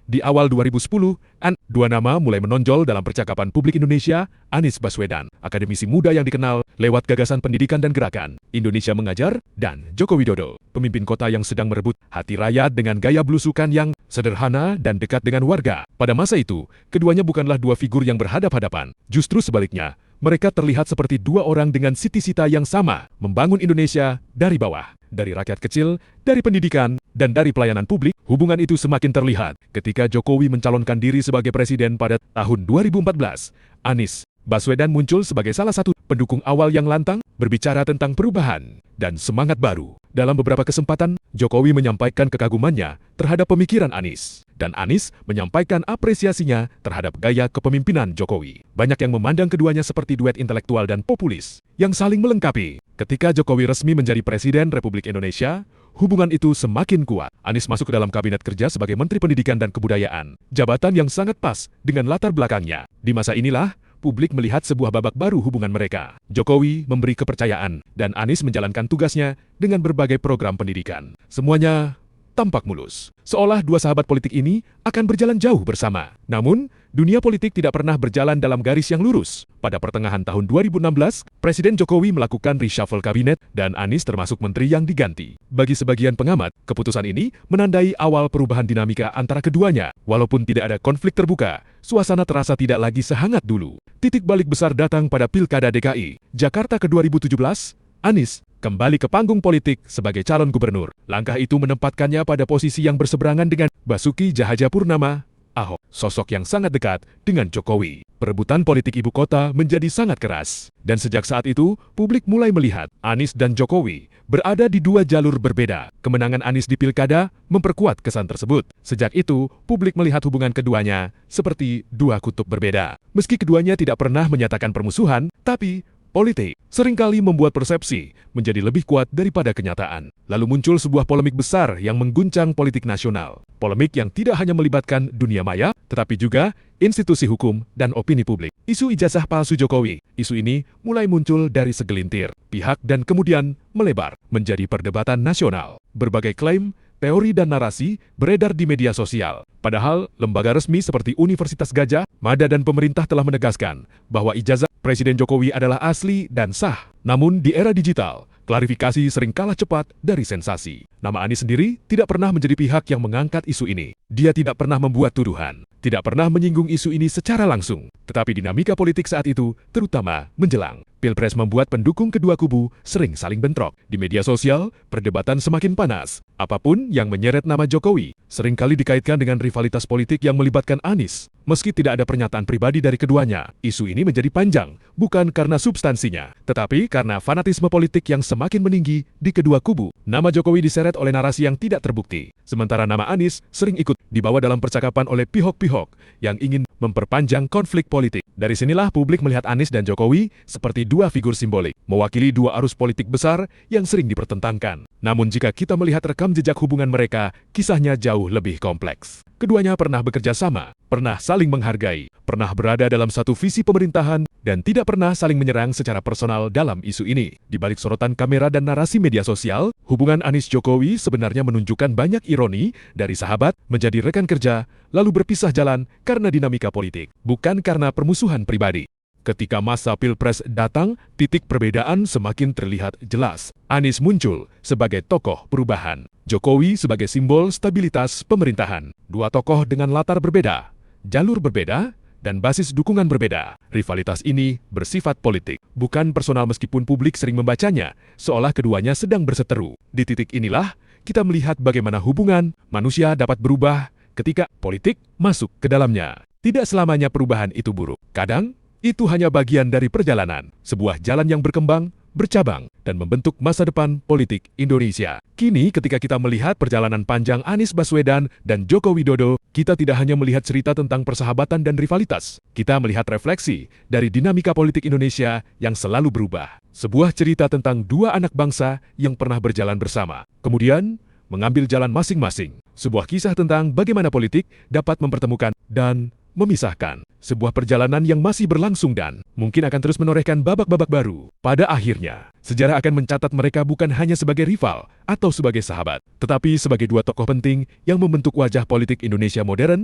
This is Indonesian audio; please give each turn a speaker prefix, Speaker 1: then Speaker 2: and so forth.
Speaker 1: Di awal 2010, dua nama mulai menonjol dalam percakapan publik Indonesia, Anies Baswedan, akademisi muda yang dikenal lewat gagasan pendidikan dan gerakan Indonesia Mengajar, dan Joko Widodo, pemimpin kota yang sedang merebut hati rakyat dengan gaya belusukan yang sederhana dan dekat dengan warga. Pada masa itu, keduanya bukanlah dua figur yang berhadap-hadapan. Justru sebaliknya, mereka terlihat seperti dua orang dengan cita-cita yang sama, membangun Indonesia dari bawah. Dari rakyat kecil, dari pendidikan, dan dari pelayanan publik, hubungan itu semakin terlihat ketika Jokowi mencalonkan diri sebagai presiden pada tahun 2014. Anies Baswedan muncul sebagai salah satu pendukung awal yang lantang, berbicara tentang perubahan dan semangat baru. Dalam beberapa kesempatan, Jokowi menyampaikan kekagumannya terhadap pemikiran Anies, dan Anies menyampaikan apresiasinya terhadap gaya kepemimpinan Jokowi. Banyak yang memandang keduanya seperti duet intelektual dan populis yang saling melengkapi. Ketika Jokowi resmi menjadi Presiden Republik Indonesia, hubungan itu semakin kuat. Anies masuk ke dalam Kabinet Kerja sebagai Menteri Pendidikan dan Kebudayaan, jabatan yang sangat pas dengan latar belakangnya. Di masa inilah, publik melihat sebuah babak baru hubungan mereka. Jokowi memberi kepercayaan, dan Anies menjalankan tugasnya dengan berbagai program pendidikan. Semuanya tampak mulus, seolah dua sahabat politik ini akan berjalan jauh bersama. Namun, dunia politik tidak pernah berjalan dalam garis yang lurus. Pada pertengahan tahun 2016, Presiden Jokowi melakukan reshuffle kabinet dan Anies termasuk menteri yang diganti. Bagi sebagian pengamat, keputusan ini menandai awal perubahan dinamika antara keduanya. Walaupun tidak ada konflik terbuka, suasana terasa tidak lagi sehangat dulu. Titik balik besar datang pada Pilkada DKI Jakarta ke 2017, Anies kembali ke panggung politik sebagai calon gubernur. Langkah itu menempatkannya pada posisi yang berseberangan dengan Basuki Cahayapurnama, Ahok, sosok yang sangat dekat dengan Jokowi. Perebutan politik ibu kota menjadi sangat keras. Dan sejak saat itu, publik mulai melihat Anies dan Jokowi berada di dua jalur berbeda. Kemenangan Anies di Pilkada memperkuat kesan tersebut. Sejak itu, publik melihat hubungan keduanya seperti dua kutub berbeda. Meski keduanya tidak pernah menyatakan permusuhan, tapi politik seringkali membuat persepsi menjadi lebih kuat daripada kenyataan. Lalu muncul sebuah polemik besar yang mengguncang politik nasional. Polemik yang tidak hanya melibatkan dunia maya, tetapi juga institusi hukum dan opini publik. Isu ijazah palsu Jokowi. Isu ini mulai muncul dari segelintir pihak dan kemudian melebar menjadi perdebatan nasional. Berbagai klaim, teori dan narasi beredar di media sosial. Padahal, lembaga resmi seperti Universitas Gadjah Mada dan pemerintah telah menegaskan bahwa ijazah Presiden Jokowi adalah asli dan sah. Namun di era digital, klarifikasi sering kalah cepat dari sensasi. Nama Anies sendiri tidak pernah menjadi pihak yang mengangkat isu ini. Dia tidak pernah membuat tuduhan, tidak pernah menyinggung isu ini secara langsung. Tetapi dinamika politik saat itu, terutama menjelang Pilpres, membuat pendukung kedua kubu sering saling bentrok. Di media sosial, perdebatan semakin panas. Apapun yang menyeret nama Jokowi seringkali dikaitkan dengan rivalitas politik yang melibatkan Anies. Meski tidak ada pernyataan pribadi dari keduanya, isu ini menjadi panjang, bukan karena substansinya, tetapi karena fanatisme politik yang semakin meninggi di kedua kubu. Nama Jokowi diseret oleh narasi yang tidak terbukti, sementara nama Anies sering ikut dibawa dalam percakapan oleh pihak-pihak yang ingin memperpanjang konflik politik. Dari sinilah publik melihat Anies dan Jokowi seperti dua figur simbolik, mewakili dua arus politik besar yang sering dipertentangkan. Namun jika kita melihat rekam jejak hubungan mereka, kisahnya jauh lebih kompleks. Keduanya pernah bekerja sama, pernah saling menghargai, pernah berada dalam satu visi pemerintahan, dan tidak pernah saling menyerang secara personal dalam isu ini. Di balik sorotan kamera dan narasi media sosial, hubungan Anies-Jokowi sebenarnya menunjukkan banyak ironi dari sahabat menjadi rekan kerja, lalu berpisah jalan karena dinamika politik, bukan karena permusuhan pribadi. Ketika masa Pilpres datang, titik perbedaan semakin terlihat jelas. Anies muncul sebagai tokoh perubahan, Jokowi sebagai simbol stabilitas pemerintahan. Dua tokoh dengan latar berbeda, jalur berbeda, dan basis dukungan berbeda. Rivalitas ini bersifat politik, bukan personal, meskipun publik sering membacanya seolah keduanya sedang berseteru. Di titik inilah, kita melihat bagaimana hubungan manusia dapat berubah ketika politik masuk ke dalamnya. Tidak selamanya perubahan itu buruk. Kadang, itu hanya bagian dari perjalanan, sebuah jalan yang berkembang, bercabang, dan membentuk masa depan politik Indonesia. Kini ketika kita melihat perjalanan panjang Anies Baswedan dan Joko Widodo, kita tidak hanya melihat cerita tentang persahabatan dan rivalitas. Kita melihat refleksi dari dinamika politik Indonesia yang selalu berubah. Sebuah cerita tentang dua anak bangsa yang pernah berjalan bersama, kemudian mengambil jalan masing-masing. Sebuah kisah tentang bagaimana politik dapat mempertemukan dan memisahkan. Sebuah perjalanan yang masih berlangsung dan mungkin akan terus menorehkan babak-babak baru. Pada akhirnya, sejarah akan mencatat mereka bukan hanya sebagai rival atau sebagai sahabat, tetapi sebagai dua tokoh penting yang membentuk wajah politik Indonesia modern